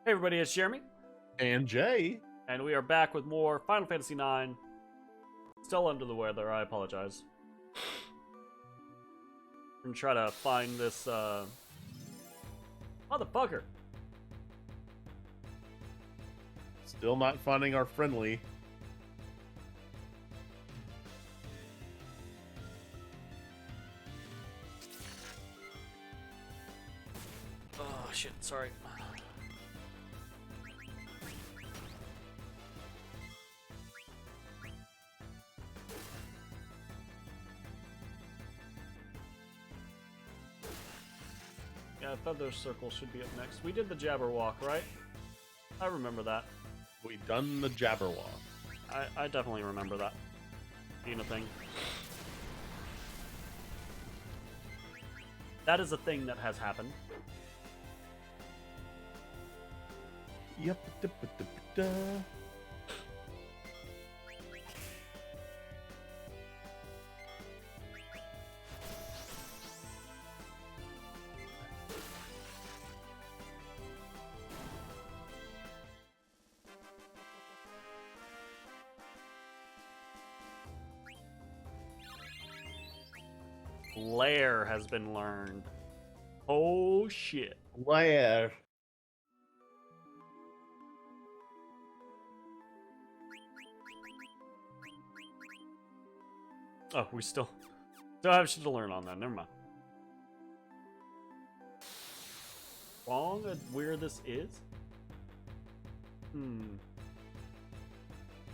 Hey everybody, it's Jeremy, And Jay. and we are back with more Final Fantasy IX. Still under the weather, I apologize. I'm gonna try to find this, motherfucker. Still not finding our friendly. Oh shit, sorry. Yeah, Feather Circle should be up next. We did the Jabberwock, right? I remember that. We done the Jabberwock. I definitely remember that being a thing. That is a thing that has happened. Yep. Lair has been learned. Oh shit. Where? Oh, we still have shit to learn on that. Never mind. Wrong at where this is?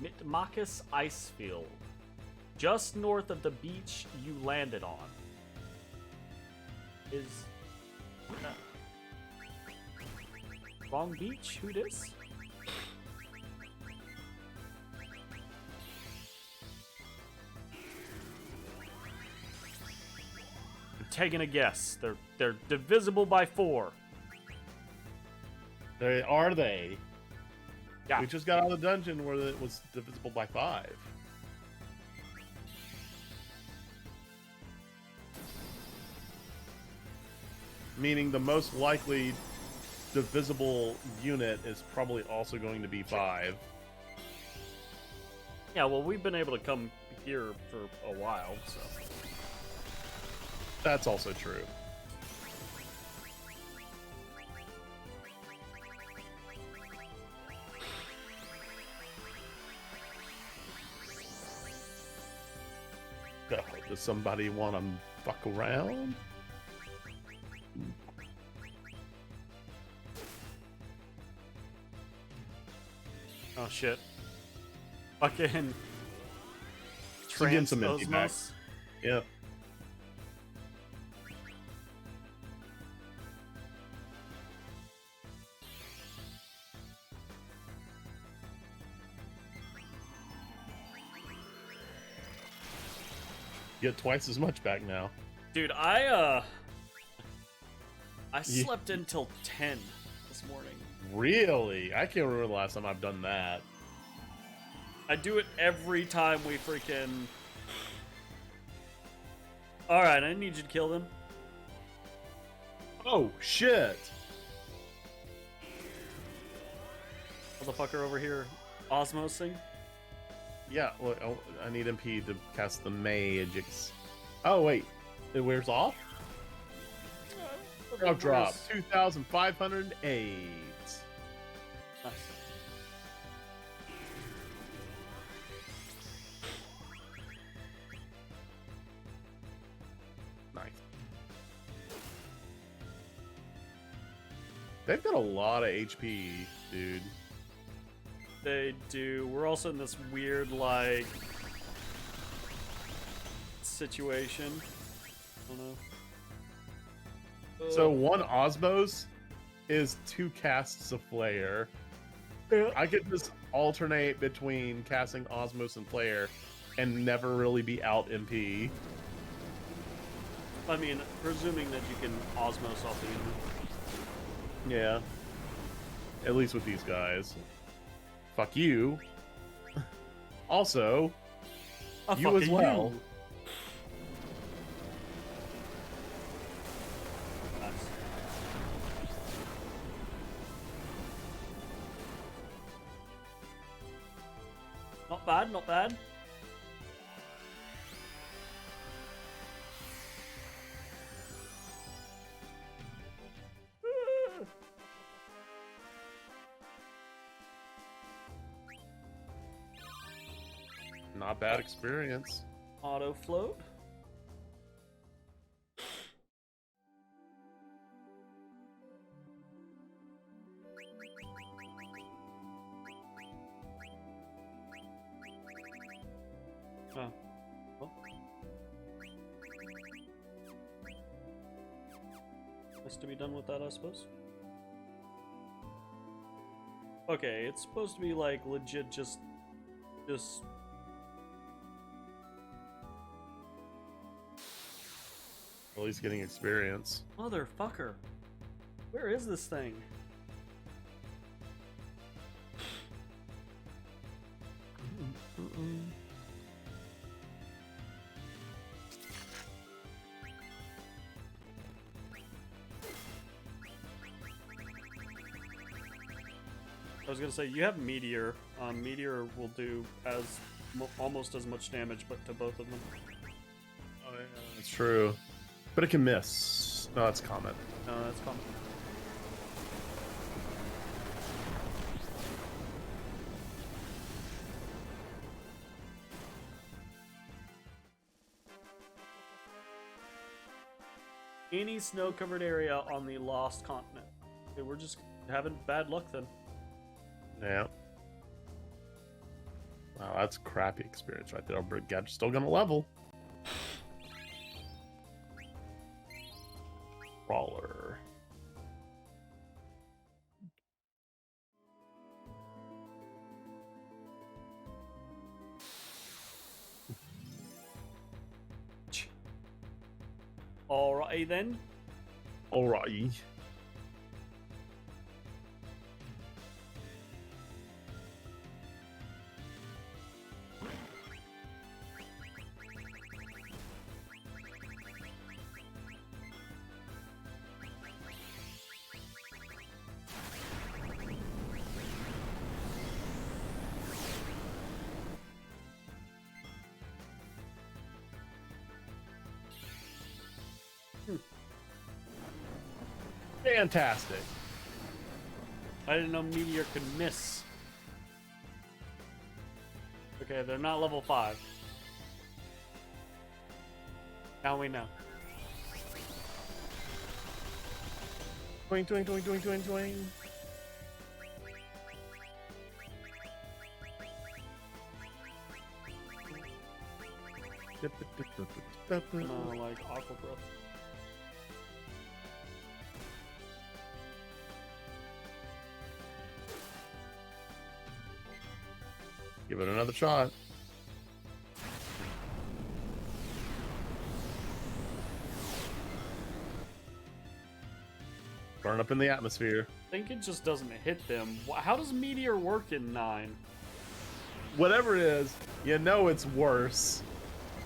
Mitmakis Icefield. Just north of the beach you landed on. Is that wrong beach? Who dis? I'm taking a guess. They're divisible by 4. Are they? Yeah. We just got out of the dungeon where it was divisible by 5. Meaning the most likely divisible unit is probably also going to be 5. Yeah, well, we've been able to come here for a while, so. That's also true. Does somebody want to fuck around? Oh shit. Fucking So getting some empty back. Transosmos. Yep. Get twice as much back now. Dude, I slept until 10 this morning. Really? I can't remember the last time I've done that. I do it every time we freaking... Alright, I need you to kill them. Oh, shit! Motherfucker over here osmosing. Yeah, well, I need MP to cast the Magics. Oh, wait. It wears off? Drop drop. 2,508. Nice. Nice. They've got a lot of HP, dude. They do. We're also in this weird, like, situation. I don't know. So one Osmos is 2 casts of Flare. I could just alternate between casting Osmos and Flare and never really be out MP. I mean, presuming that you can osmos off the enemy. Yeah. At least with these guys. Fuck you. Also, you as well. Nice. Not bad, not bad. Not bad experience. Auto float. Oh. Well. Has to be done with that, I suppose. Okay, it's supposed to be like legit just At least getting experience. motherfucker. Where is this thing? I was gonna say, you have Meteor. Meteor will do almost as much damage, but to both of them. Oh yeah, that's true. But it can miss. No, that's Comet. No, that's common. Any snow-covered area on the Lost Continent. Okay, we're just having bad luck then. Yeah. Wow, that's crappy experience right there. But Gadget's still gonna level. Crawler. Alright then. Alright. Fantastic. I didn't know Meteor could miss. Okay, they're not level 5. Now we know. Twing, twing, twing, twing, twing, twing. Like Aqua Breath. Give it another shot. Burn up in the atmosphere. I think it just doesn't hit them. How does Meteor work in 9? Whatever it is, you know it's worse.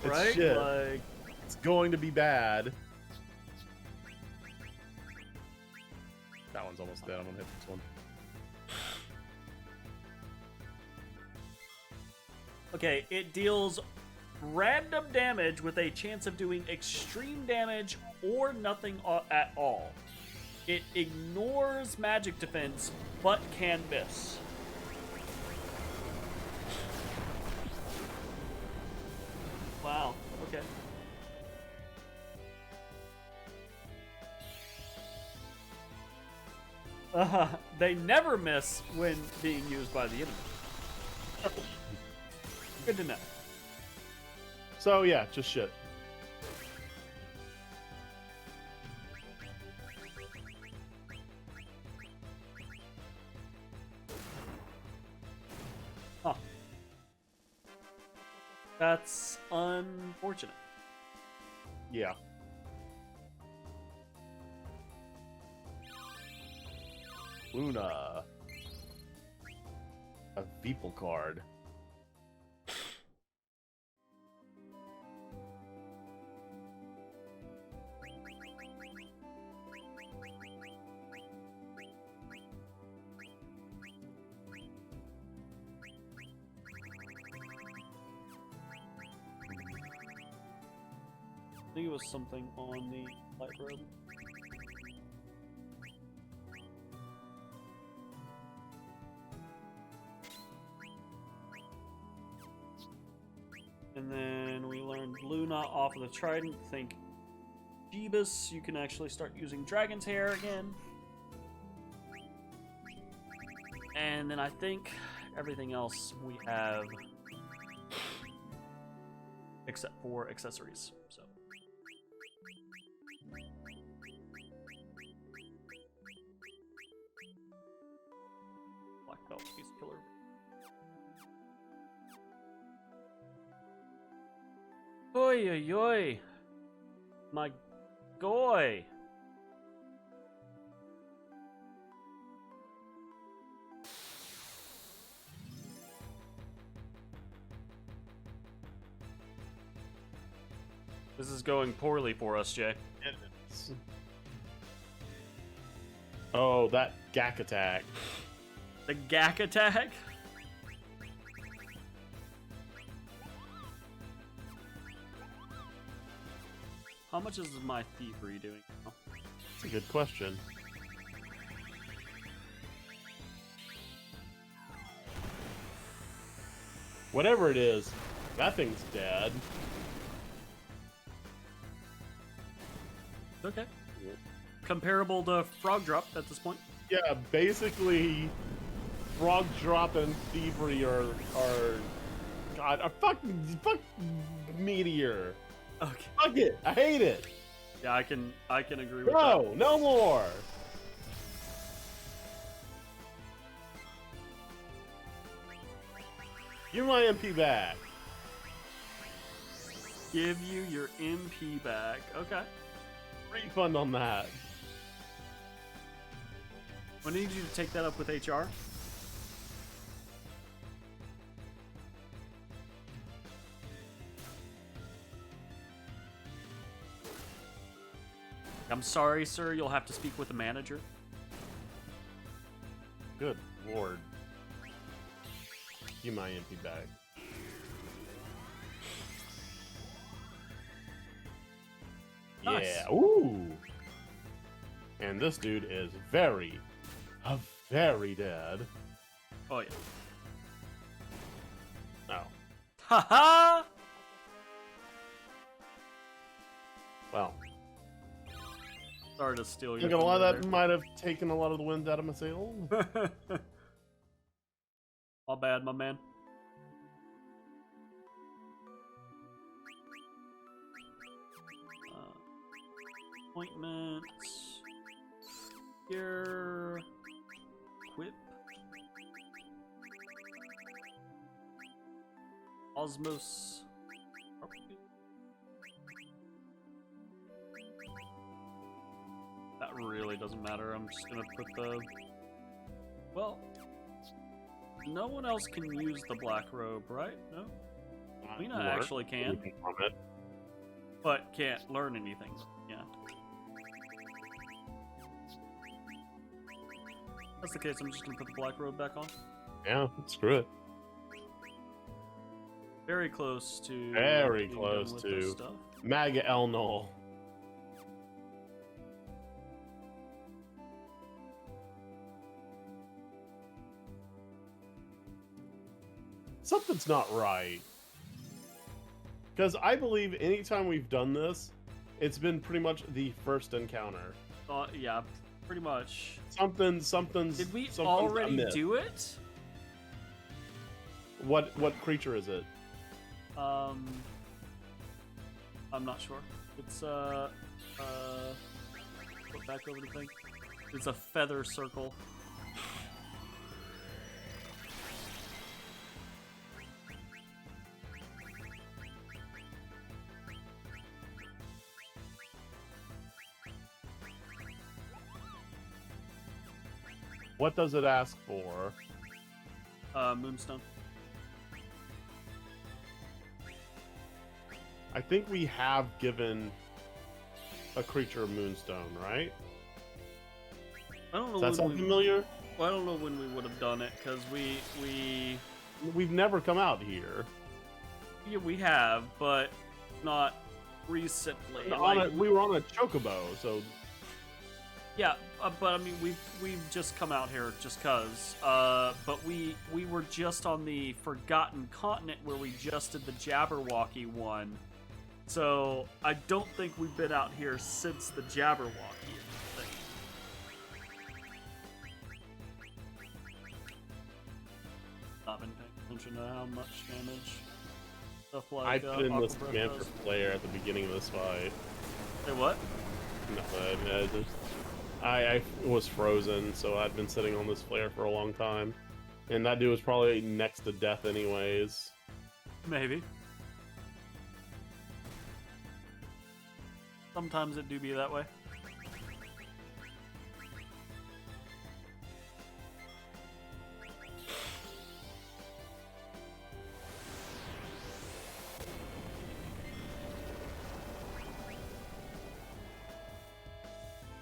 It's Right? shit. Like, It's going to be bad. That one's almost dead. I'm gonna hit this one. okay, it deals random damage with a chance of doing extreme damage or nothing at all. It ignores magic defense, but can miss. Wow, okay. They never miss when being used by the enemy. Good to know. So yeah, just shit. Huh. That's unfortunate. Yeah. Luna. A Veeple card. I think it was something on the light road. And then we learned Luna off of the Trident. Think Jeebus, you can actually start using Dragon's Hair again. And then I think everything else we have, except for accessories. So. Black belt, piece killer. Oi, oi, oi. My goy. This is going poorly for us, Jay. Oh, that Gak attack. The Gak attack? How much is my thievery doing now? That's a good question. Whatever it is, that thing's dead. Okay. Comparable to Frog Drop at this point. Yeah, basically, Frog Drop and Thievery are God, a fuck Meteor. Okay. Fuck it, I hate it. Yeah, I can agree with No, no more. Give my MP back. that. Give you your MP back. Okay. Refund on that. I need you to take that up with HR. I'm sorry, sir. You'll have to speak with the manager. Good lord. Give my MP back. Nice. Yeah. Ooh. And this dude is very dead. Oh, yeah. Oh. Haha! Well. Sorry to steal I'm your not gonna lie, thunder that might have taken a lot of the wind out of my sail. there. My bad, my man. Appointments. Here. Quip. Osmos. That really doesn't matter. I'm just gonna put the... Well, no one else can use the black robe, right? No? Lena actually can, but can't learn anything. Yeah. If that's the case, I'm just gonna put the black robe back on. Yeah, screw it. Very close to... Very being close done with this to stuff. Maga El Null. Something's not right. Because I believe anytime we've done this, it's been pretty much the first encounter. Yeah, pretty much. Something's Did we something's already amiss. do it? What creature is it? I'm not sure. It's put back over the thing. It's a feather circle. What does it ask for? Moonstone. I think we have given a creature a moonstone, right? I don't know Does that when sound familiar? Well, I don't know when we would have done it because We've never come out here. yeah, we have, but not recently. We were on a chocobo, so Yeah, but I mean, we've just come out here just cause. But we were just on the Forgotten Continent where we just did the Jabberwocky one. So I don't think we've been out here since the Jabberwocky thing. Not been paying attention to how much damage stuff like. I put in this Aqua command Breath for does. player at the beginning of this fight. Say what? No, I was frozen, so I'd been sitting on this flare for a long time, and that dude was probably next to death anyways. Maybe. Sometimes it do be that way.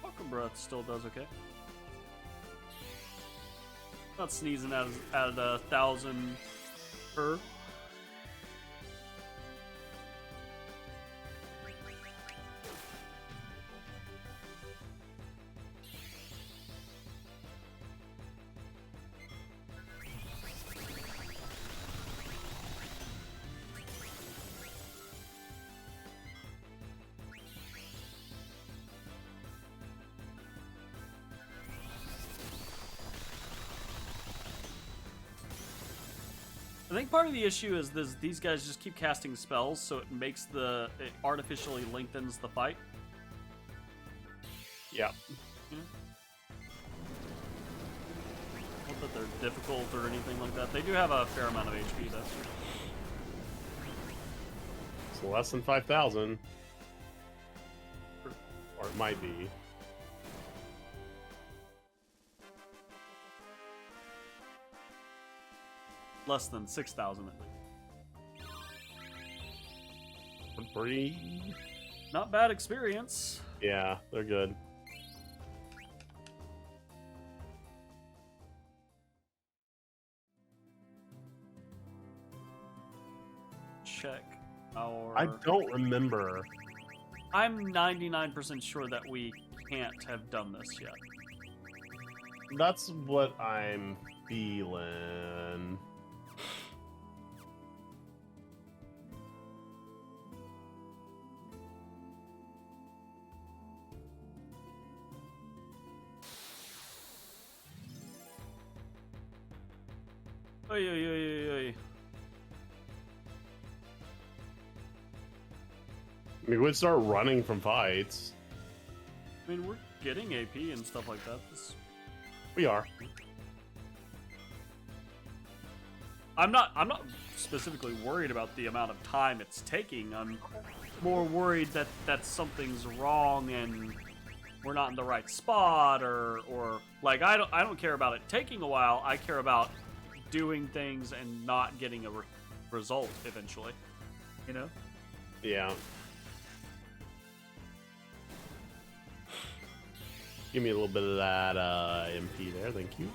Aqua Breath still does okay. Not sneezing at 1,000 per. I think part of the issue is these guys just keep casting spells, so it artificially lengthens the fight. Yeah. Not that they're difficult or anything like that. They do have a fair amount of HP, though. It's less than 5,000. Or it might be. Less than 6,000 at least. Pretty. Not bad experience. Yeah, they're good. Check our... I don't remember. I'm 99% sure that we can't have done this yet. That's what I'm feeling. Oy, oy, oy, oy, oy. I mean, we'd start running from fights. I mean, we're getting AP and stuff like that. We are. I'm not specifically worried about the amount of time it's taking. I'm more worried that something's wrong and we're not in the right spot, or like I don't care about it taking a while. I care about doing things and not getting a result eventually. You know? Yeah. Give me a little bit of that MP there, thank you.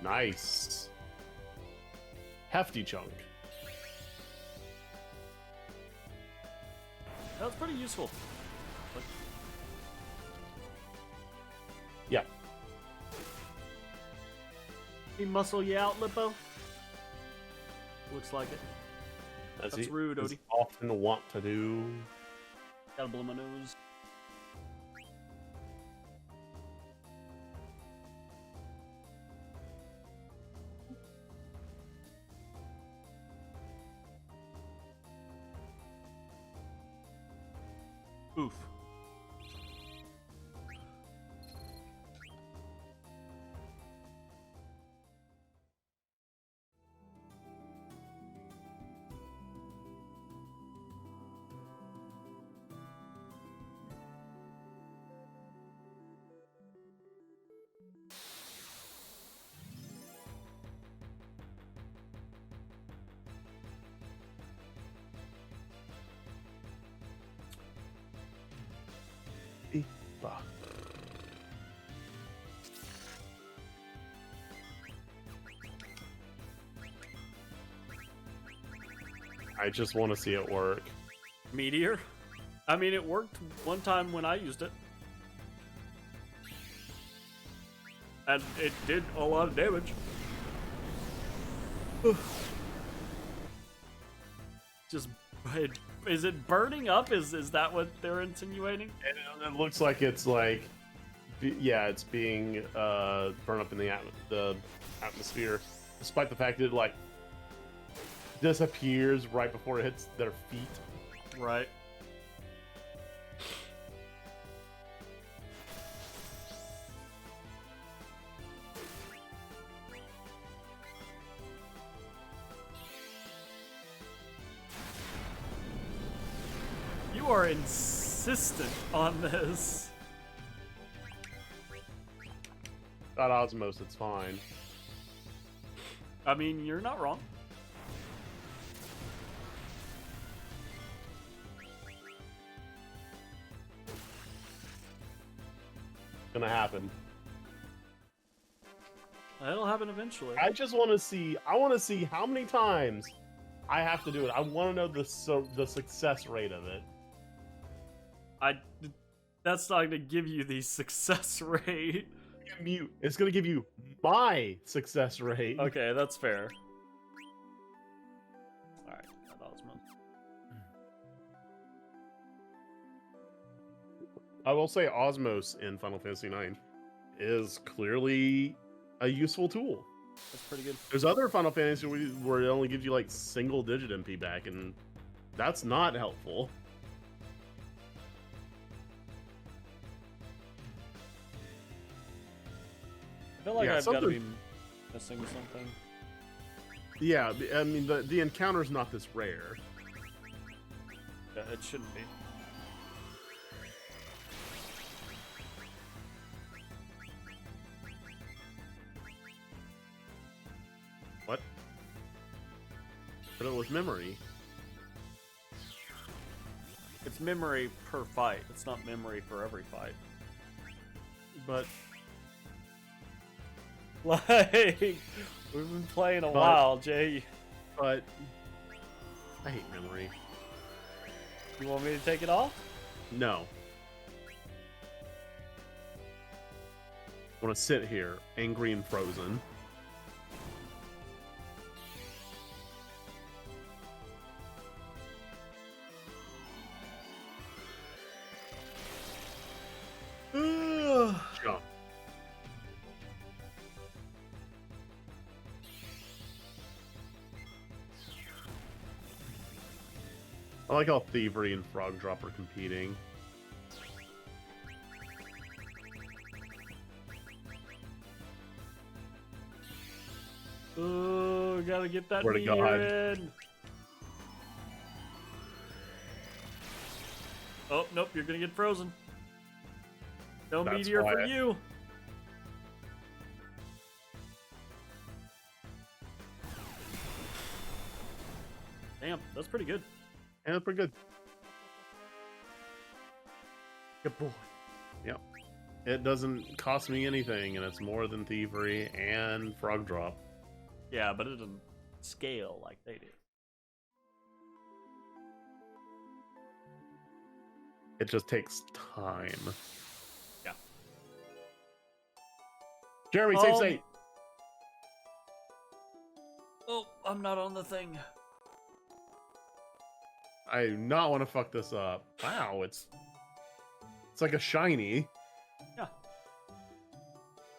Nice. Hefty chunk. That's pretty useful. Like, Yeah. he muscle you out, Lippo? Looks like it. As That's he rude, is Odie. often want to do. Gotta blow my nose. Oof. I just want to see it work. Meteor? I mean, it worked one time when I used it. And it did a lot of damage. Just, is it burning up? Is that what they're insinuating? It looks like it's like, yeah, it's being burned up in the atmosphere, despite the fact that it like disappears right before it hits their feet. Right. You are insistent on this. Got Osmos, it's fine. I mean, you're not wrong. Gonna happen. It'll happen eventually. I just want to see. I want to see how many times I have to do it. I want to know the success rate of it. That's not gonna give you the success rate. Mute. It's gonna give you my success rate. Okay, that's fair. All right, that Osmond. I will say Osmos in Final Fantasy IX is clearly a useful tool. That's pretty good. There's other Final Fantasy where it only gives you like single-digit MP back, and that's not helpful. I feel like I've got to be missing something. Yeah, I mean the encounter's not this rare. Yeah, it shouldn't be. What? But it was memory. It's memory per fight. It's not memory for every fight. But like, we've been playing a while, Jay. But I hate memory. You want me to take it off? No. I want to sit here, angry and frozen. Jump. I like how Thievery and Frog Drop are competing. Oh, gotta get that Swear to meteor God. in. Oh, nope, you're gonna get frozen. No That's meteor why for I- you. Damn, that's pretty good. Yeah, pretty good. Good boy. Yep. It doesn't cost me anything, and it's more than Thievery and Frog Drop. Yeah, but it doesn't scale like they do. It just takes time. Yeah. Jeremy, save state. Oh, I'm not on the thing. I do not want to fuck this up. Wow, it's like a shiny. Yeah.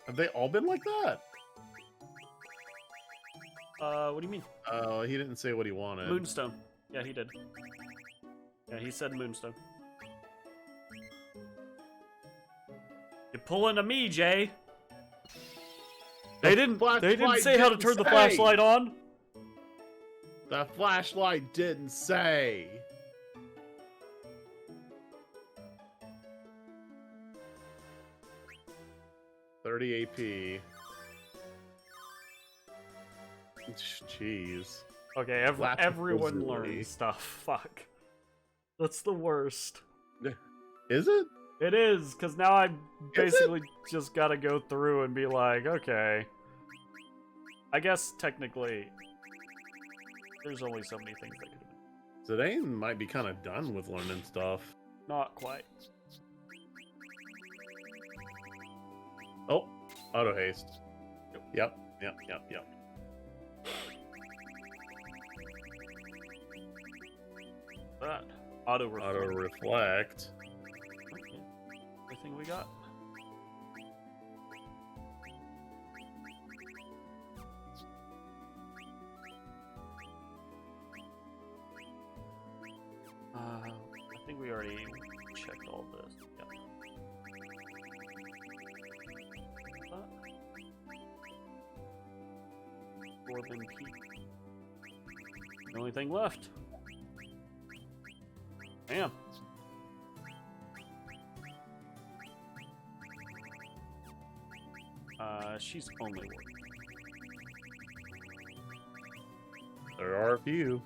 Have they all been like that? What do you mean? He didn't say what he wanted. Moonstone. Yeah, he did. Yeah, he said Moonstone. You're pulling to me, Jay. They didn't say how to turn the flashlight on. The flashlight didn't say. $30 AP. Jeez. Okay, Laugh everyone supposedly. learns stuff. Fuck. That's the worst. Is it? It is, because now I basically just gotta go through and be like, okay. I guess technically, there's only so many things that could have been. Zidane might be kind of done with learning stuff. Not quite. Oh, auto haste. Yep. That auto reflect. Okay. Everything we got. I think we already checked all this. Yep. Dwarven Peak. The only thing left. Damn. She's only working. There are a few.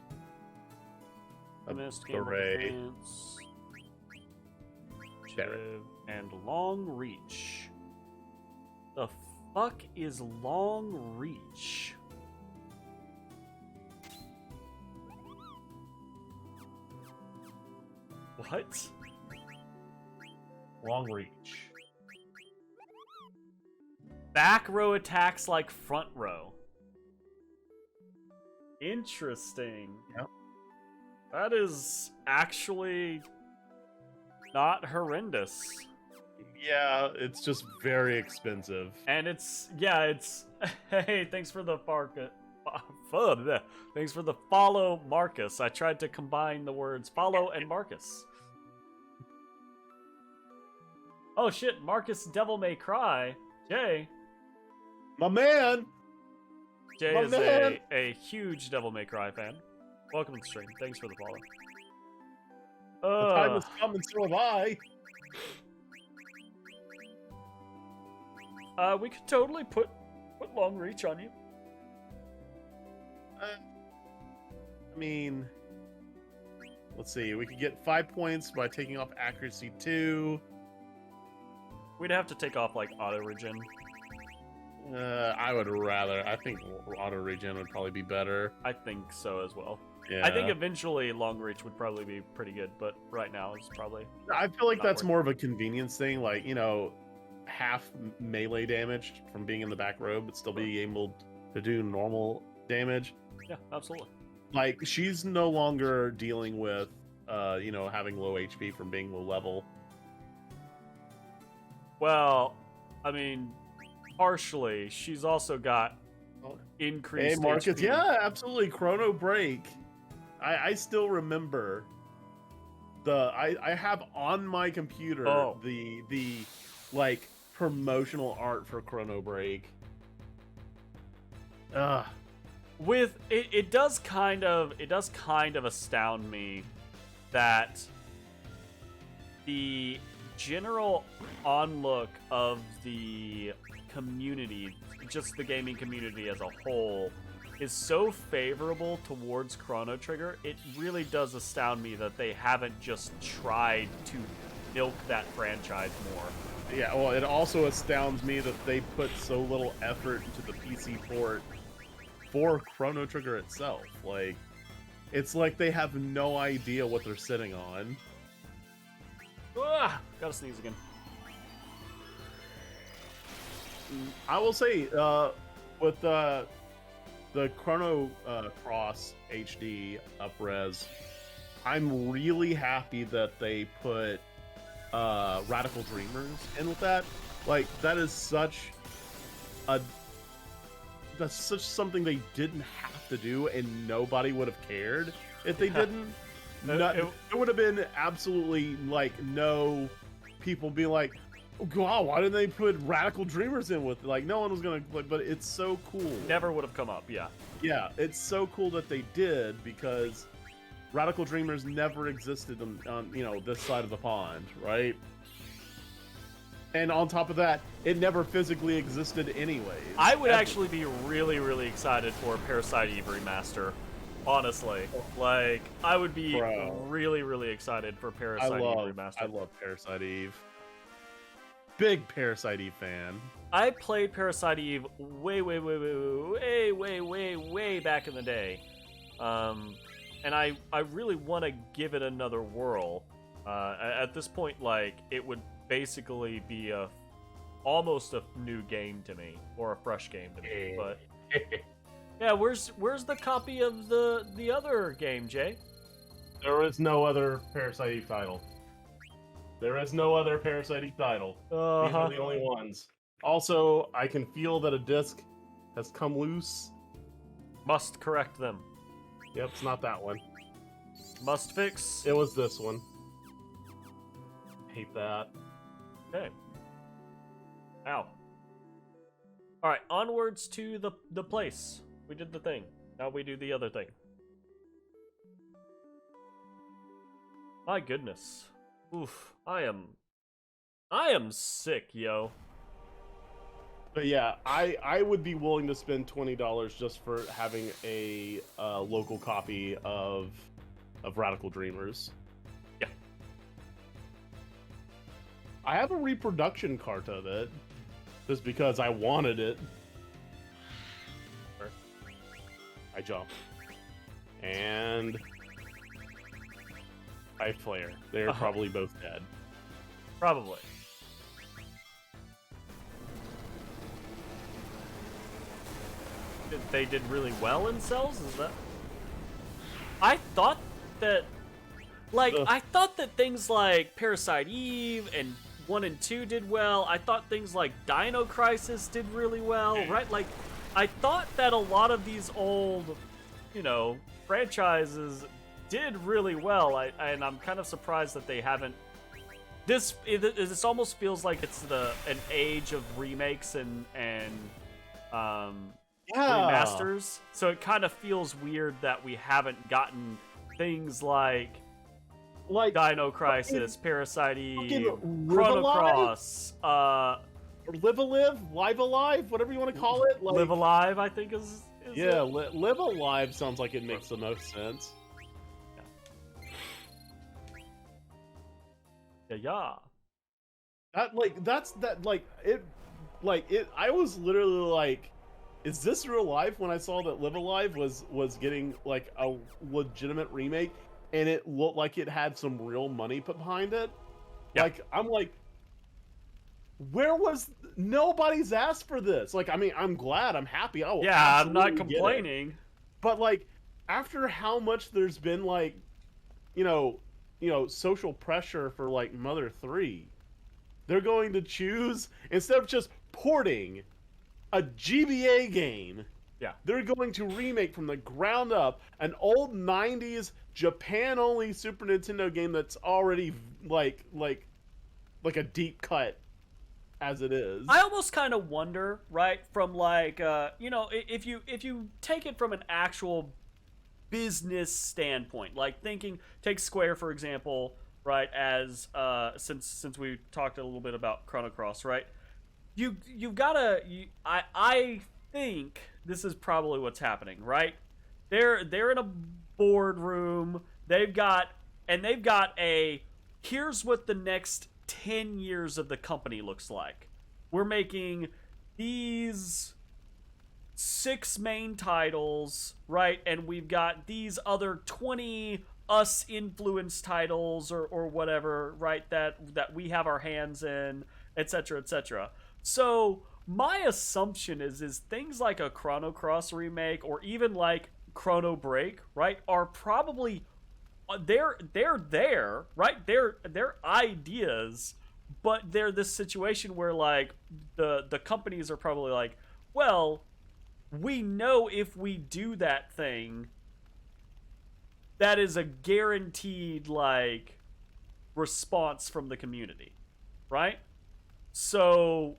Mist, Hooray. Defense, and Long Reach. The fuck is Long Reach? What? Long reach. Back row attacks like front row. Interesting. Yep. That is actually not horrendous. Yeah, it's just very expensive. And it's hey, thanks for the thanks for the follow, Marcus. I tried to combine the words follow and Marcus. Oh shit, Marcus Devil May Cry. Jay. My man! Jay My is man! a huge Devil May Cry fan. Welcome to the stream. Thanks for the follow. The time has come and so have I. We could totally put Long Reach on you. I mean, let's see. We could get 5 points by taking off accuracy 2. We'd have to take off like auto regen. I would rather. I think auto regen would probably be better. I think so as well. Yeah. I think eventually Long Reach would probably be pretty good, but right now it's probably. I feel like not that's working. more of a convenience thing. Like, you know, half melee damage from being in the back row, but still being able to do normal damage. Yeah, absolutely. Like, she's no longer dealing with, you know, having low HP from being low level. Well, I mean, partially. She's also got increased. Hey, Marcus. HP. Yeah, absolutely. Chrono Break. I still remember I have on my computer the like promotional art for Chrono Break. With it does kind of astound me that the general onlook of the community, just the gaming community as a whole, is so favorable towards Chrono Trigger. It really does astound me that they haven't just tried to milk that franchise more. Yeah, well, it also astounds me that they put so little effort into the PC port for Chrono Trigger itself. Like, it's like they have no idea what they're sitting on. Gotta sneeze again. I will say, with the Chrono Cross HD upres, I'm really happy that they put Radical Dreamers in with that. Like, that's such something they didn't have to do, and nobody would have cared if they didn't. It would have been absolutely like no people being like, oh god, why didn't they put Radical Dreamers in with it? Like, no one was gonna like, but it's so cool. Never would have come up. Yeah, it's so cool that they did, because Radical Dreamers never existed on you know, this side of the pond, right? And on top of that, it never physically existed anyways. I would actually be really, really excited for Parasite Eve Remaster. Honestly, like, I would be really, really excited for Parasite Eve Remaster. I love Parasite Eve. Big Parasite Eve fan. I played Parasite Eve way back in the day. and I really want to give it another whirl. At this point, like, it would basically be almost a new game to me, or a fresh game to me. But yeah, where's the copy of the other game, Jay? There is no other Parasite Eve title. There is no other Parasite Eve title. These are the only ones. Also, I can feel that a disc has come loose. Must correct them. Yep, it's not that one. Must fix. It was this one. Hate that. Okay. Ow. All right, onwards to the place. We did the thing. Now we do the other thing. My goodness. Oof. I am sick, yo. But yeah, I would be willing to spend $20 just for having a local copy of Radical Dreamers. Yeah. I have a reproduction cart of it, just because I wanted it. I jump. And I flare. They're probably both dead. Probably. They did really well in cells? Is that... I thought that... Like, I thought that things like Parasite Eve and 1 and 2 did well. I thought things like Dino Crisis did really well, right? Like, I thought that a lot of these old, you know, franchises did really well. And I'm kind of surprised that they haven't... This almost feels like it's an age of remakes and remasters. So it kind of feels weird that we haven't gotten things like Dino Crisis, Parasite Eve, Chrono Cross, Live Alive, whatever you want to call it. Like, Live Alive, I think is yeah, Live Alive sounds like it makes the most sense. Yeah. I was literally like, is this real life? When I saw that Live Alive was getting like a legitimate remake, and it looked like it had some real money put behind it. Yeah. Like, I'm like, nobody's asked for this. Like, I mean, I'm glad, I'm happy. Oh yeah, I'm not complaining. But like, after how much there's been like, you know, social pressure for like Mother 3, they're going to choose, instead of just porting a GBA game, yeah, they're going to remake from the ground up an old 90s Japan-only Super Nintendo game that's already like a deep cut as it is. I almost kind of wonder, right, from like you know, if you take it from an actual business standpoint, like take Square for example, right, as since we talked a little bit about Chrono Cross, right? You've gotta I think this is probably what's happening, right? They're in a boardroom. They've got a here's what the next 10 years of the company looks like. We're making these 6 main titles, right? And we've got these other 20 us influenced titles or whatever, right? That we have our hands in, etc., etc. So my assumption is things like a Chrono Cross remake or even like Chrono Break, right, are probably they're there, right? They're ideas, but they're this situation where like the companies are probably like, well, we know if we do that thing, that is a guaranteed like response from the community, right? So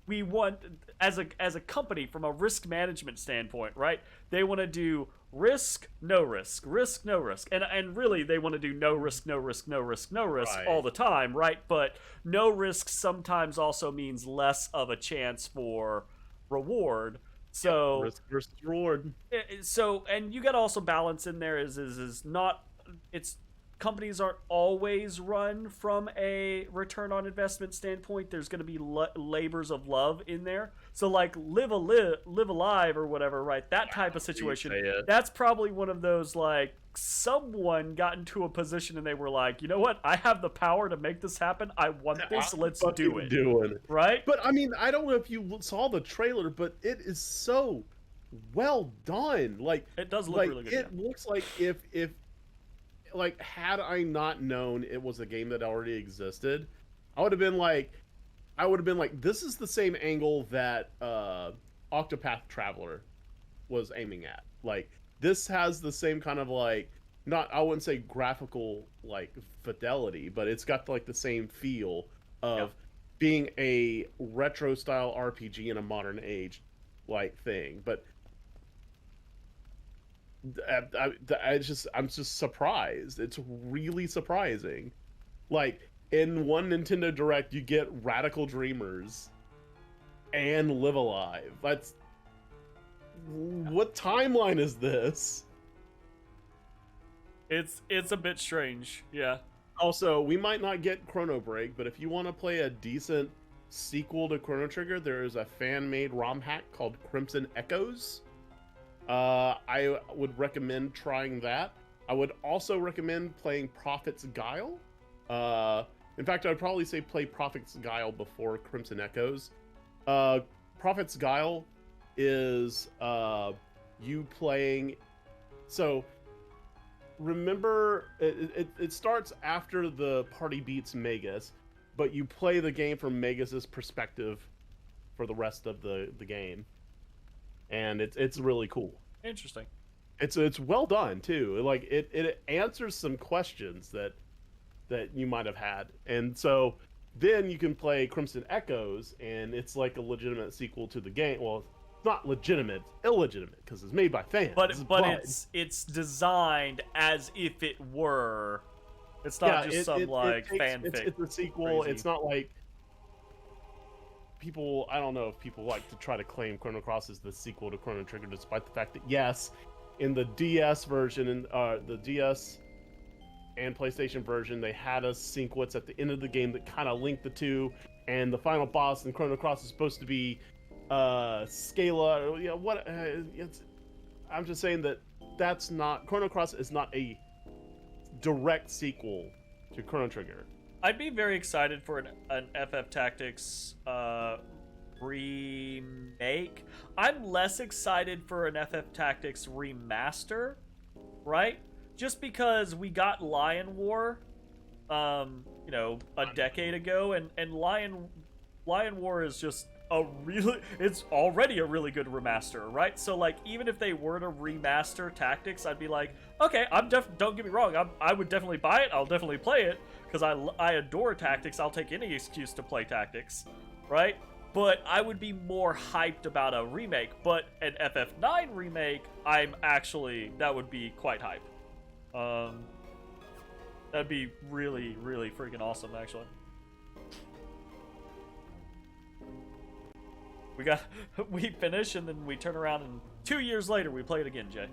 we want, as a company, from a risk management standpoint, right? They want to do risk, no risk, risk, no risk, and really they want to do no risk, no risk, no risk, no risk right, all the time, right? But no risk sometimes also means less of a chance for reward. So risk versus reward. So, and you got to also balance in there is not, it's companies aren't always run from a return on investment standpoint. There's going to be labors of love in there. So like live alive or whatever, right? That type of situation. That's probably one of those like someone got into a position and they were like, you know what? I have the power to make this happen. I want this. Let's do it. Right? But I mean, I don't know if you saw the trailer, but it is so well done. Like it does look really good. It looks like if like had I not known it was a game that already existed, I would have been like, this is the same angle that Octopath Traveler was aiming at. Like this has the same kind of like, not, I wouldn't say graphical like fidelity, but it's got like the same feel of being a retro style RPG in a modern age like thing. But I'm just surprised. It's really surprising. Like in one Nintendo Direct, you get Radical Dreamers and Live Alive. That's what timeline is this? It's a bit strange, yeah. Also, we might not get Chrono Break, but if you want to play a decent sequel to Chrono Trigger, there is a fan-made ROM hack called Crimson Echoes. I would recommend trying that. I would also recommend playing Prophet's Guile. In fact, I'd probably say play Prophet's Guile before Crimson Echoes. Prophet's Guile is you playing... So, remember, it starts after the party beats Magus, but you play the game from Magus's perspective for the rest of the game. And it's really cool. Interesting. It's well done too. Like it answers some questions that you might have had, and so then you can play Crimson Echoes, and it's like a legitimate sequel to the game. Well, it's not legitimate, illegitimate, because it's made by fans. But it's designed as if it were. It's not just some fanfic. It's a sequel. Crazy. It's not like. People, I don't know if people like to try to claim Chrono Cross is the sequel to Chrono Trigger, despite the fact that yes, in the DS version and the DS and PlayStation version, they had a sequence at the end of the game that kind of linked the two, and the final boss in Chrono Cross is supposed to be Scala. Or, what? I'm just saying that's not Chrono Cross is not a direct sequel to Chrono Trigger. I'd be very excited for an FF Tactics remake. I'm less excited for an FF Tactics remaster, right? Just because we got Lion War, a decade ago, and Lion War is just it's already a really good remaster, right? So like, even if they were to remaster Tactics, I'd be like, okay, don't get me wrong, I would definitely buy it. I'll definitely play it because I adore Tactics. I'll take any excuse to play Tactics, right? But I would be more hyped about a remake. But an FF9 remake, that would be quite hype. That'd be really, really freaking awesome, actually. We finish and then we turn around and 2 years later we play it again, Jay.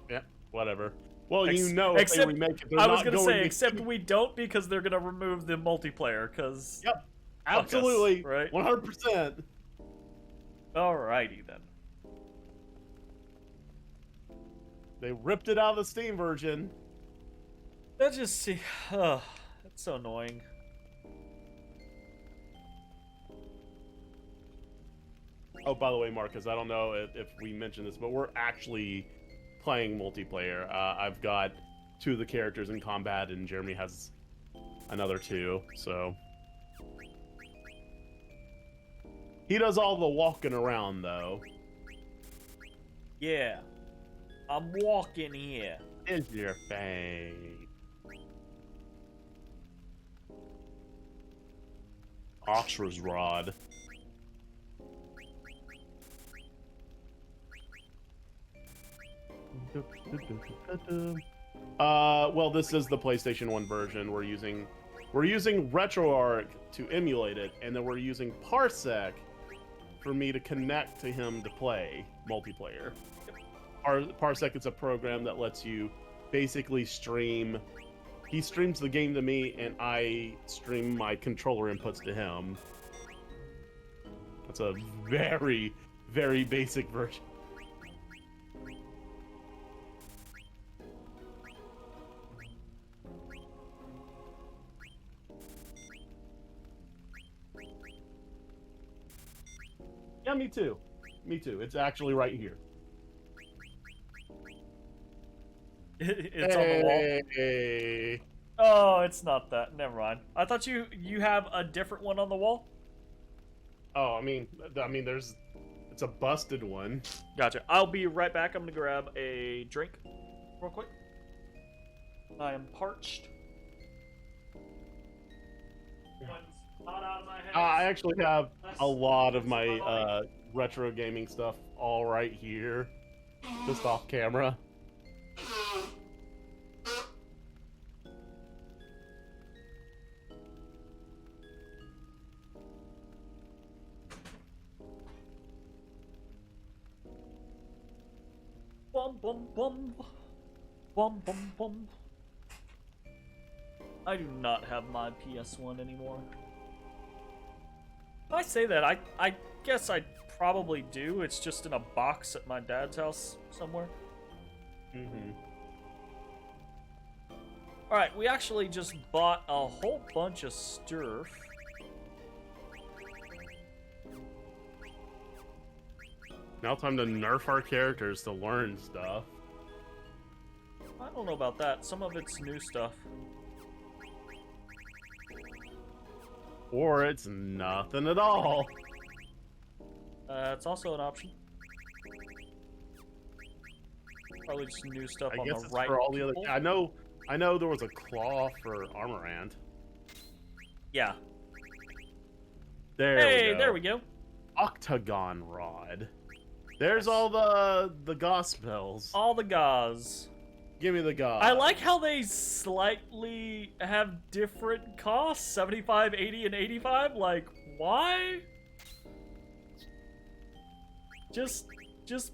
Yeah, whatever. Well, if except, they remake it, I was gonna say, except we don't, because they're gonna remove the multiplayer. Because yep, absolutely, right, 100%. Alrighty then. They ripped it out of the Steam version. Let's just see. That's so annoying. Oh, by the way, Marcus, I don't know if we mentioned this, but we're actually playing multiplayer. I've got 2 of the characters in combat, and Jeremy has another 2, so... He does all the walking around, though. Yeah. I'm walking here. Is your face. Oxra's Rod. Well, this is the PlayStation 1 version. We're using RetroArch to emulate it, and then we're using Parsec for me to connect to him to play multiplayer. Parsec is a program that lets you basically stream he streams the game to me, and I stream my controller inputs to him. That's a very, very basic version. Yeah, me too. Me too. It's actually right here. It's on the wall. Hey. Oh, it's not that. Never mind. I thought you have a different one on the wall. Oh, I mean, it's a busted one. Gotcha. I'll be right back. I'm gonna grab a drink real quick. I am parched. One's hot out of my head. I actually have a lot of my retro gaming stuff all right here, just off camera. Bum bum bum. Bum bum bum. I do not have my PS1 anymore. If I say that, I guess I probably do. It's just in a box at my dad's house somewhere. Mm-hmm. Alright, we actually just bought a whole bunch of stuff. Now time to nerf our characters to learn stuff. I don't know about that. Some of it's new stuff. Or it's nothing at all. It's also an option. Probably just new stuff I on guess the it's right for all the people. other. I know there was a claw for Armorant. Yeah. There Hey, we go. there we go. Octagon Rod. There's all the gospels. All the gauze. Give me the gauze. I like how they slightly have different costs, 75, 80, and 85. Like, why? Just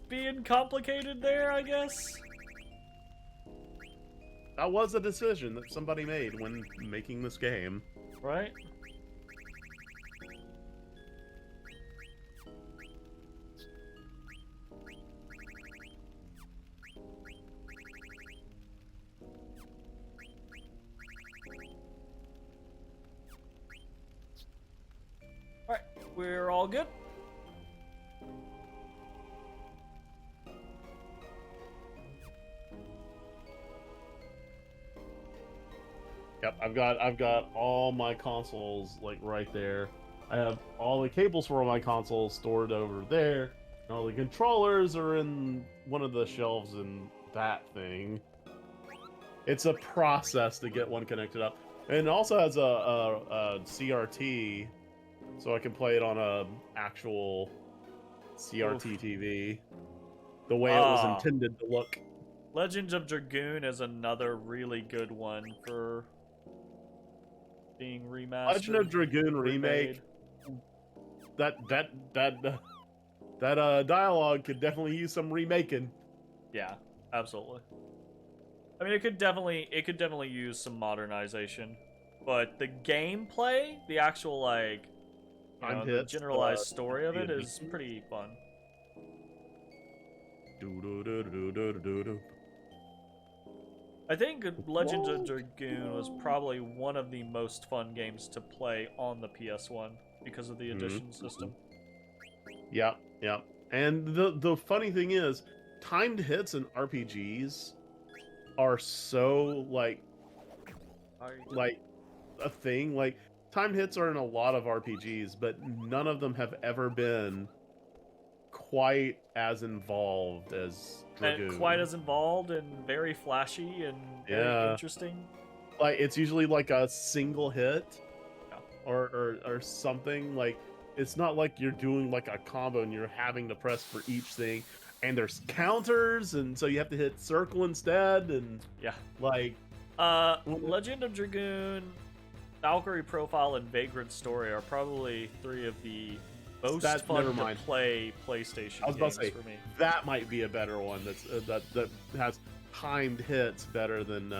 being complicated there, I guess. That was a decision that somebody made when making this game. Right? Alright, we're all good. Yep, I've got all my consoles like right there. I have all the cables for all my consoles stored over there. And all the controllers are in one of the shelves in that thing. It's a process to get one connected up. And it also has a CRT, so I can play it on a actual CRT TV. The way it was intended to look. Legends of Dragoon is another really good one for being remastered. Legend of Dragoon remake. That dialogue could definitely use some remaking. Yeah, absolutely. I mean, it could definitely use some modernization, but the gameplay, the actual like, the generalized story of it is pretty fun. I think Legends of Dragoon was probably one of the most fun games to play on the PS1 because of the edition system. Yep. And the funny thing is, timed hits in RPGs are so like a thing. Like timed hits are in a lot of RPGs, but none of them have ever been quite as involved as Dragoon. And quite as involved and very flashy and very interesting. Like it's usually like a single hit, or something. Like it's not like you're doing like a combo and you're having to press for each thing. And there's counters, and so you have to hit circle instead. And like Legend of Dragoon, Valkyrie Profile, and Vagrant Story are probably three of the Most That fun never to mind. play PlayStation I was about to games say for me. that might be a better one. That has timed hits better than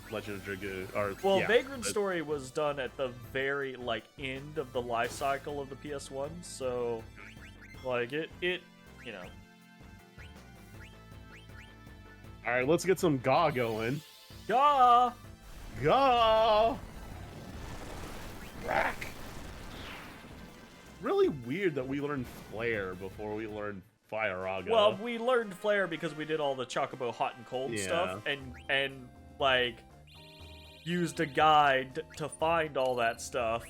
Legend of Dragoon. Or Well, yeah, Vagrant Story was done at the very end of the life cycle of the PS1, so it you know. All right, let's get some Gaw going. Gah! Gaw. Rack. Really weird that we learned Flare before we learned Fire-Aga. Well, we learned Flare because we did all the Chocobo hot and cold stuff, and used a guide to find all that stuff.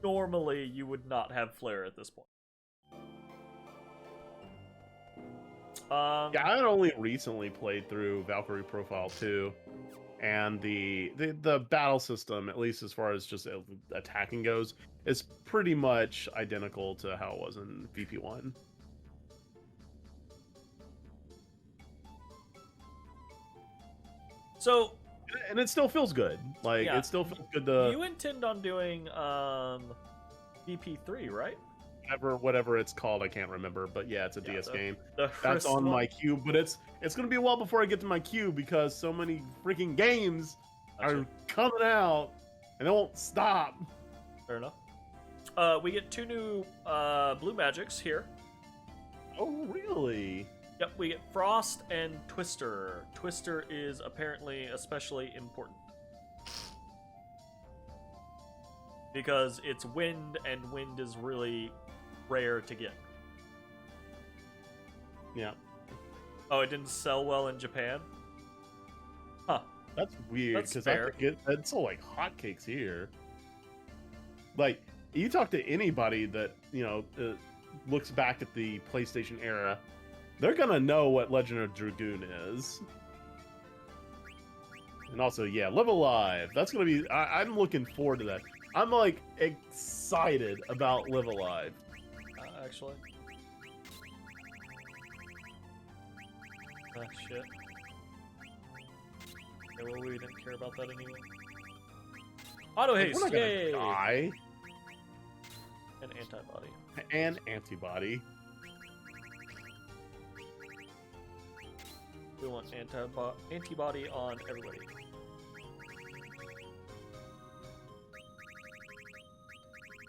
Normally, you would not have Flare at this point. Yeah, I had only recently played through Valkyrie Profile 2, and the battle system, at least as far as just attacking goes, is pretty much identical to how it was in VP1. So, And it still feels good. Like, Yeah. it still feels good to you intend on doing VP3, right? whatever it's called. I can't remember, but yeah, it's a DS game. The That's on one? my queue, but it's gonna be a while before I get to my queue because so many freaking games are coming out and they won't stop. Fair enough. We get 2 new blue magics here. Oh, really? Yep, we get Frost and Twister. Twister is apparently especially important. Because it's wind, and wind is really rare to get. Yeah. Oh, it didn't sell well in Japan? Huh. That's weird That's because fair. I think it's all like hotcakes here. Like, you talk to anybody that looks back at the PlayStation era, they're gonna know what Legend of Dragoon is. And also, yeah, Live Alive. That's gonna be. I'm looking forward to that. I'm like excited about Live Alive. Actually. Ah, shit. Okay, well, we didn't care about that anyway. Auto Like, haste, we're not gonna yay! die. An antibody. And antibody. We want antibody on everybody.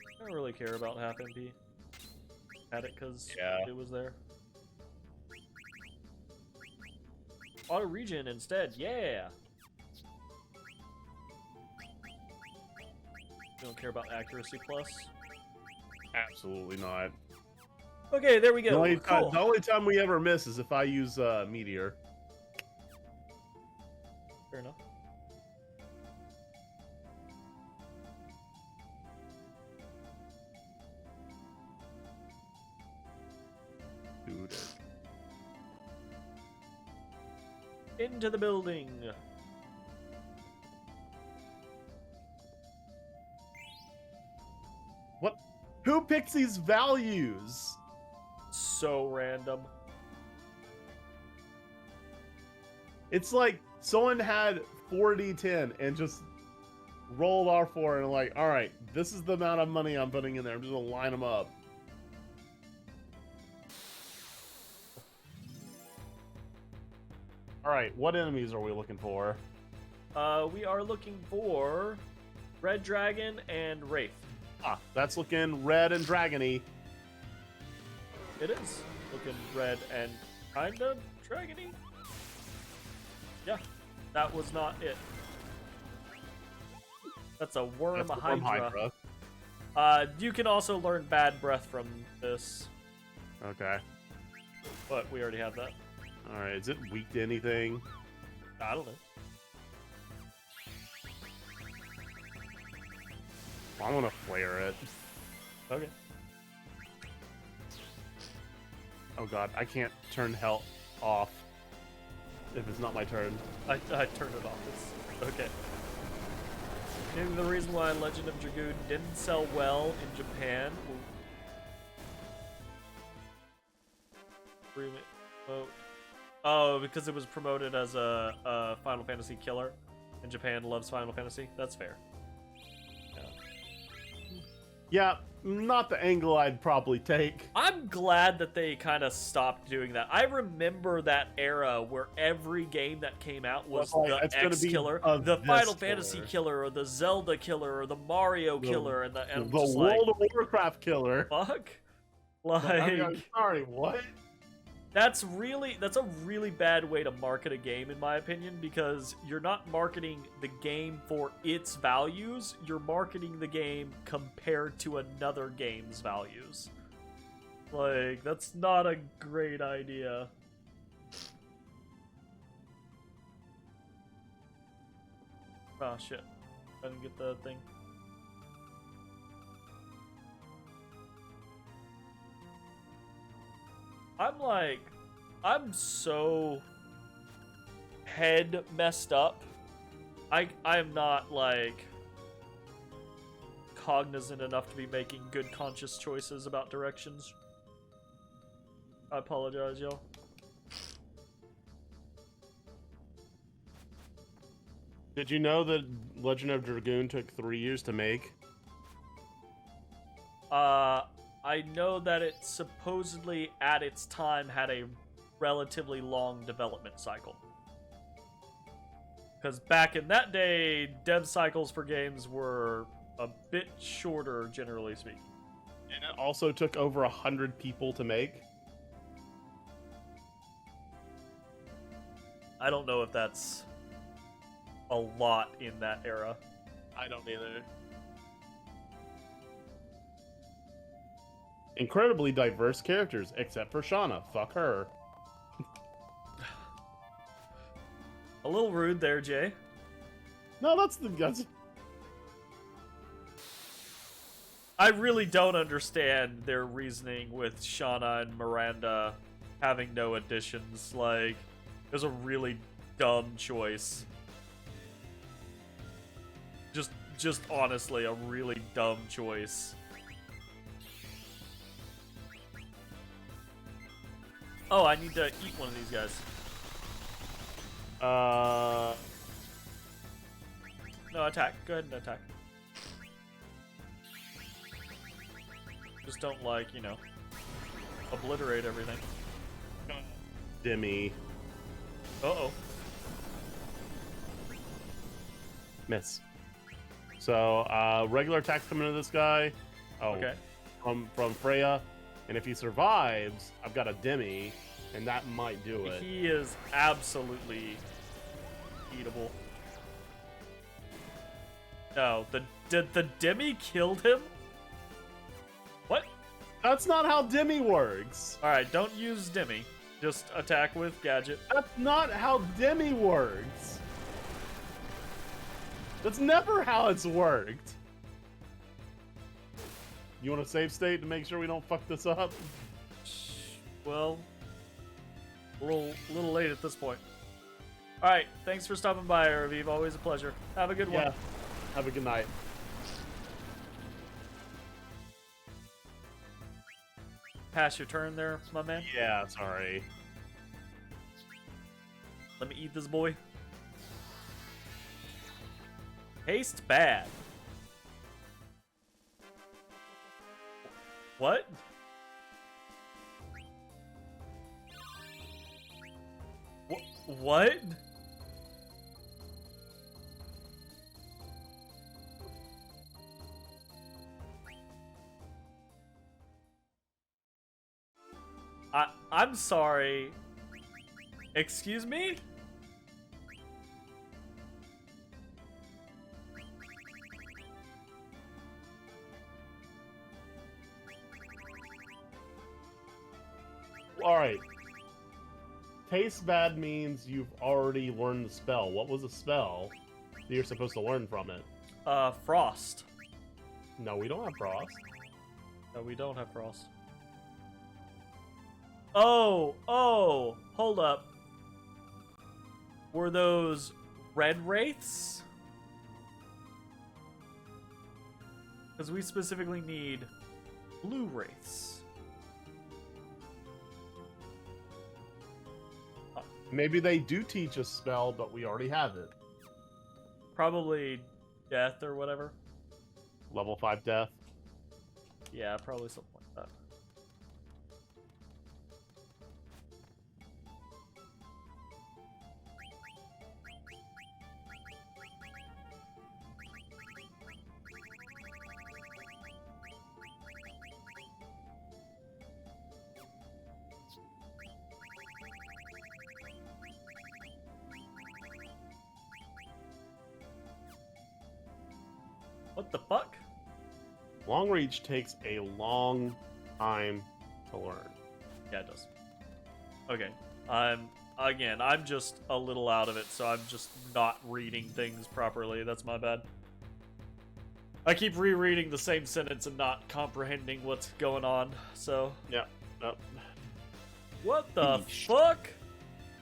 I don't really care about half MP. Had it because it was there. Auto regen instead, yeah! You don't care about accuracy plus? Absolutely not. Okay, there we go. The only time we ever miss is if I use Meteor. Fair enough. Dude. Into the building. What? Who picks these values? So random. It's like someone had 4d10 and just rolled R4 and like, all right, this is the amount of money I'm putting in there. I'm just gonna line them up. All right, what enemies are we looking for? We are looking for Red Dragon and Wraith. Ah, that's looking red and dragony. It is looking red and kinda dragony. Yeah, that was not it. That's a worm That's the worm hydra. hydra. You can also learn Bad Breath from this, Okay. but we already have that. All right, is it weak to anything? I don't know. I want to flare it. Okay. Oh god, I can't turn health off if it's not my turn. I turned it off. It's okay. Maybe the reason why Legend of Dragoon didn't sell well in Japan. Oh, because it was promoted as a Final Fantasy killer, and Japan loves Final Fantasy. That's fair. Yeah, not the angle I'd probably take. I'm glad that they kind of stopped doing that. I remember that era where every game that came out was the X killer, the Final Fantasy killer, or the Zelda killer, or the Mario killer, and I'm the just World like, of Warcraft killer. fuck? Like, I'm sorry, what? That's a really bad way to market a game, in my opinion, because you're not marketing the game for its values, you're marketing the game compared to another game's values. Like, that's not a great idea. Oh shit. I didn't get the thing. I'm so head messed up. I'm not like cognizant enough to be making good conscious choices about directions. I apologize, y'all. Did you know that Legend of Dragoon took 3 years to make? I know that it supposedly, at its time, had a relatively long development cycle. Because back in that day, dev cycles for games were a bit shorter, generally speaking. And it also took over 100 people to make? I don't know if that's a lot in that era. I don't either. Incredibly diverse characters, except for Shauna. Fuck her. A little rude there, Jay. No, that's... I really don't understand their reasoning with Shauna and Miranda having no additions. Like, it was a really dumb choice. Just honestly, a really dumb choice. Oh, I need to eat one of these guys. No, attack. Go ahead and attack. Just don't, like, you know, obliterate everything. Dimmy. Uh-oh. Miss. So, regular attacks coming into this guy. Oh, okay. From Freya. And if he survives, I've got a Demi, and that might do it. He is absolutely eatable. No, did the Demi killed him? What? That's not how Demi works. Alright, don't use Demi. Just attack with Gadget. That's not how Demi works. That's never how it's worked. You want a save state to make sure we don't fuck this up? Well, a little late at this point. Alright, thanks for stopping by, Raviv. Always a pleasure. Have a good one. Have a good night. Pass your turn there, my man. Yeah, sorry. Let me eat this boy. Tastes bad. What? What? I'm sorry. Excuse me? Alright. Taste bad means you've already learned the spell. What was the spell that you're supposed to learn from it? Frost. No, we don't have frost. No, we don't have frost. Oh, hold up. Were those red wraiths? Because we specifically need blue wraiths. Maybe they do teach a spell, but we already have it. Probably death or whatever. Level 5 death. Yeah, probably something like that. What the fuck? Long reach takes a long time to learn. Yeah, it does. Okay. I'm just a little out of it, so I'm just not reading things properly. That's my bad. I keep rereading the same sentence and not comprehending what's going on, so... Yeah. Nope. What the Fish. fuck?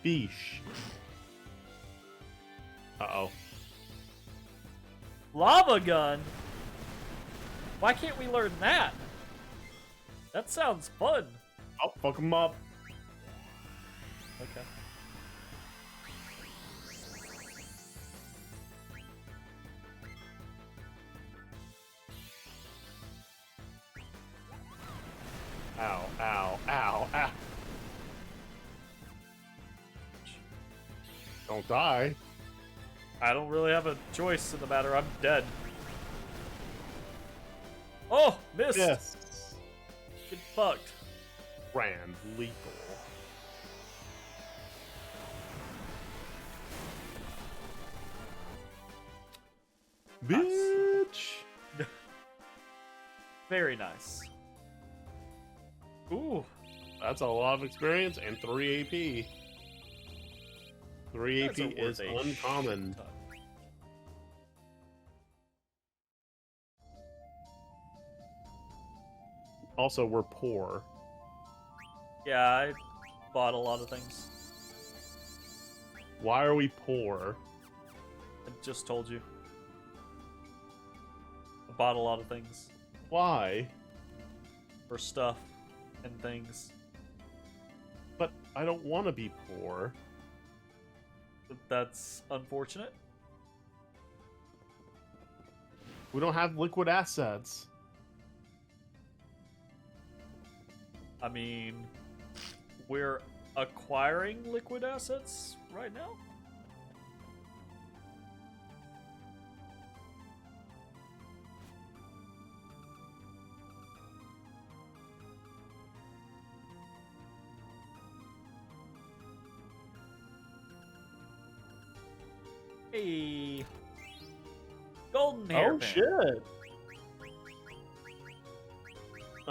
Fish. Uh-oh. Lava gun? Why can't we learn that? That sounds fun. Oh, fuck him up. Okay. Ow, ow, ow, ow. Don't die. I don't really have a choice in the matter. I'm dead. Oh, missed. Yes. Get fucked. Grand lethal. Nice. Bitch. Very nice. Ooh. That's a lot of experience and 3 AP. 3 That's AP is worth a uncommon. ton. Also, we're poor. Yeah, I bought a lot of things. Why are we poor? I just told you. I bought a lot of things. Why? For stuff and things. But I don't want to be poor. But that's unfortunate. We don't have liquid assets. I mean, we're acquiring liquid assets right now? Hey. Golden hairpin. Oh shit.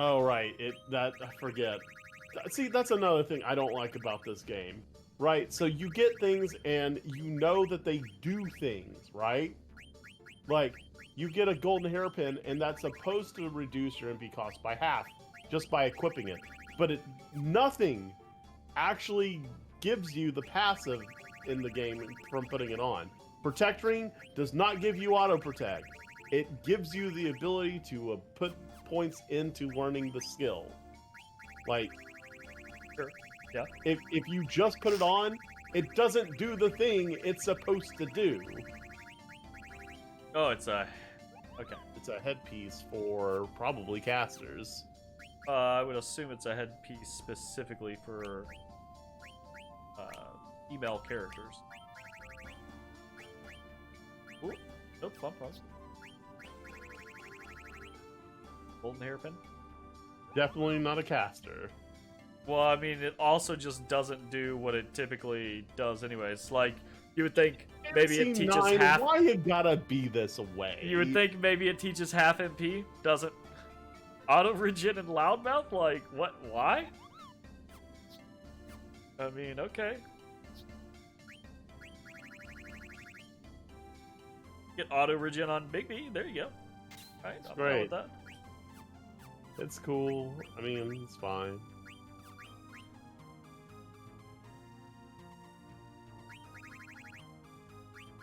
Oh right, I forget. See, that's another thing I don't like about this game. Right? So you get things and you know that they do things, right? Like you get a golden hairpin and that's supposed to reduce your MP cost by half just by equipping it. But nothing actually gives you the passive in the game from putting it on. Protect Ring does not give you auto protect. It gives you the ability to put points into learning the skill. Like, Sure. Yeah. if you just put it on, it doesn't do the thing it's supposed to do. Oh, it's a... Okay. It's a headpiece for probably casters. I would assume it's a headpiece specifically for female characters. Ooh, nope, bump pause. Golden hairpin? Definitely not a caster. Well, I mean, it also just doesn't do what it typically does anyways. Like, you would think maybe it teaches NC9, half... Why you gotta be this way? You would think maybe it teaches half MP, doesn't auto-regen and loudmouth? Like, what? Why? I mean, okay. Get auto-regen on Big B, there you go. Alright, I'm down with that. It's cool. I mean, it's fine.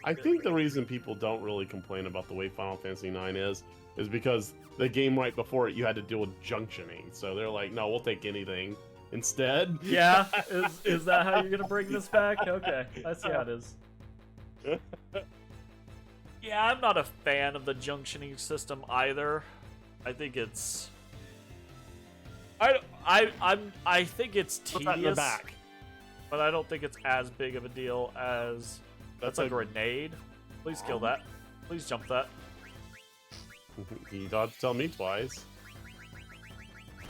I think the reason people don't really complain about the way Final Fantasy IX is because the game right before it you had to deal with junctioning. So they're like, no, we'll take anything instead. Yeah? Is that how you're gonna bring this back? Okay, I see how it is. Yeah, I'm not a fan of the junctioning system either. I think it's I think it's Put that in the tedious, back. but I don't think it's as big of a deal as that's a grenade. Please kill that. Please jump that. You don't have to tell me twice.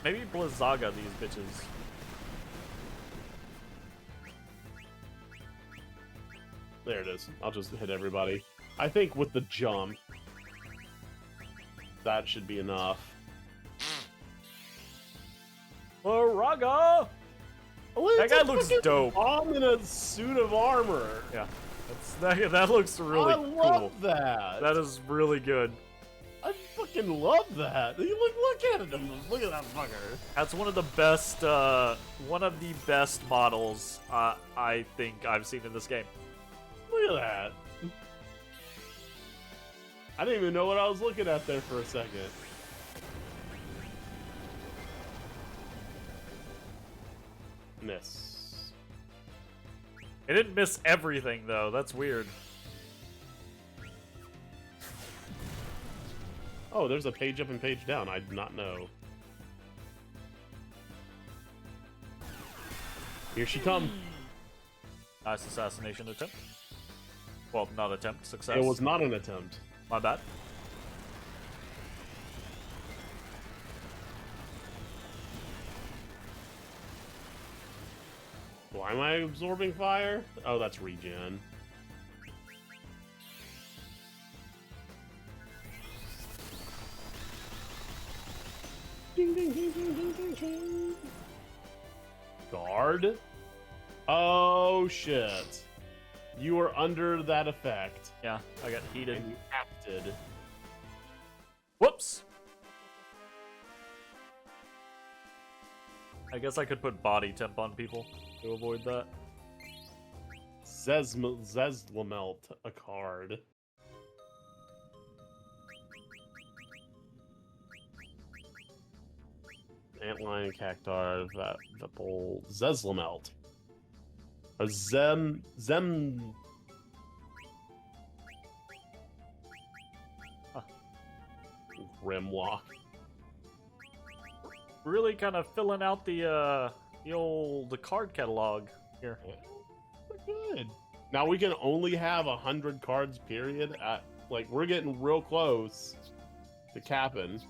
Maybe Blizzaga these bitches. There it is. I'll just hit everybody. I think with the jump, that should be enough. Blizzaga! That guy looks dope. I'm in a suit of armor. Yeah, that looks really cool. I love that. That is really good. I fucking love that. Look at it. Look at that fucker. That's one of the best models I think I've seen in this game. Look at that. I didn't even know what I was looking at there for a second. Miss. It didn't miss everything though. That's weird. Oh, there's a page up and page down. I did not know. Here she come. Nice assassination attempt. Well, not attempt, success. It was not an attempt. My bad. Why am I absorbing fire? Oh, that's regen. Ding, ding, ding, ding, ding, ding, ding. Guard? Oh, shit. You were under that effect. Yeah, I got heated. And you acted. Whoops! I guess I could put body temp on people to avoid that. Zezlamelt, a card. Antlion, Cactar, Vipul, Zezlamelt. A Zem... Huh. Grimlock. Really kind of filling out the old card catalog here. Good. Now we can only have 100 cards, period. Like, we're getting real close to capping.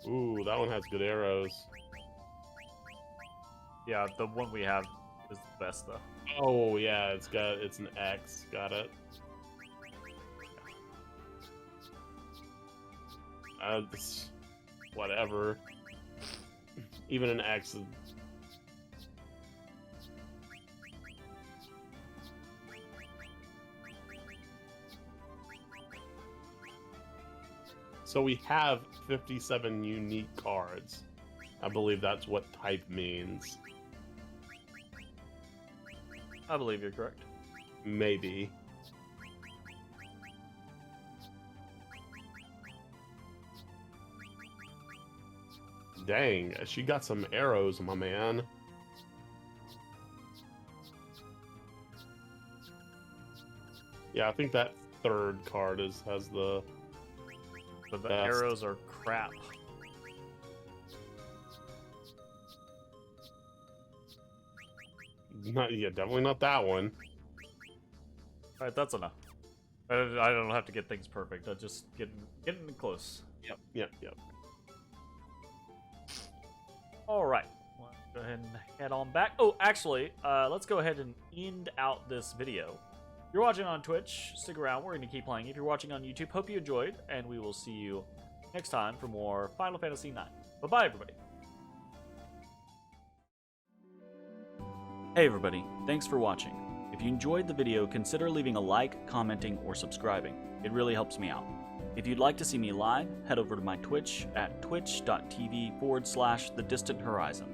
Ooh, that one has good arrows. Yeah, the one we have is the best though. Oh yeah, it's an X. Got it. Whatever. Even an X. So we have 57 unique cards. I believe that's what type means. I believe you're correct. Maybe. Dang, she got some arrows, my man. Yeah, I think that third card has the... But the best. arrows are crap. Yeah, definitely not that one. Alright, that's enough. I don't have to get things perfect. I just getting close. Yep. Alright. Go ahead and head on back. Oh, actually, let's go ahead and end out this video. If you're watching on Twitch, stick around. We're going to keep playing. If you're watching on YouTube, hope you enjoyed, and we will see you next time for more Final Fantasy IX. Bye-bye, everybody. Hey, everybody. Thanks for watching. If you enjoyed the video, consider leaving a like, commenting, or subscribing. It really helps me out. If you'd like to see me live, head over to my Twitch at twitch.tv/thedistanthorizon.